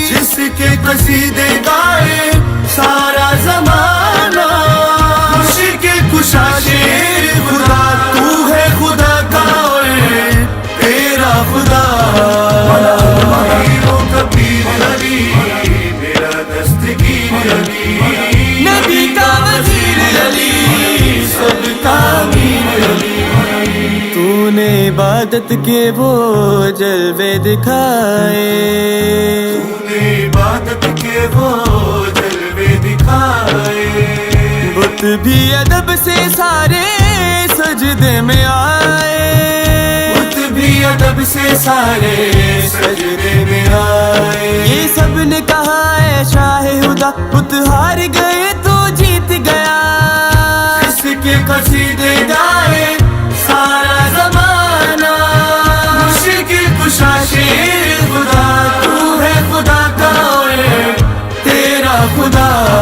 جس کے قصیدے گائے سارا زمانہ، عشق کشا شیر خدا، تو ہے خدا کا اور تیرا خدا۔ وہ کبیر علی میرا دستگیر علی، نبی کا وزیر علی سب کا امیر علی۔ تو نے عبادت کے وہ جلوے دکھائے، تو نے عبادت کے وہ جلوے دکھائے، بت بھی ادب سے سارے سجدے میں آئے، بت بھی ادب سے سارے سجدے میں آئے۔ یہ سب نے کہا اے شاہ خدا، بت ہار گئے تو جیت گیا، جس کے قصیدے گائے سارا زمانہ، عشق کشا شیر خدا، تو ہے خدا کا اور تیرا خدا۔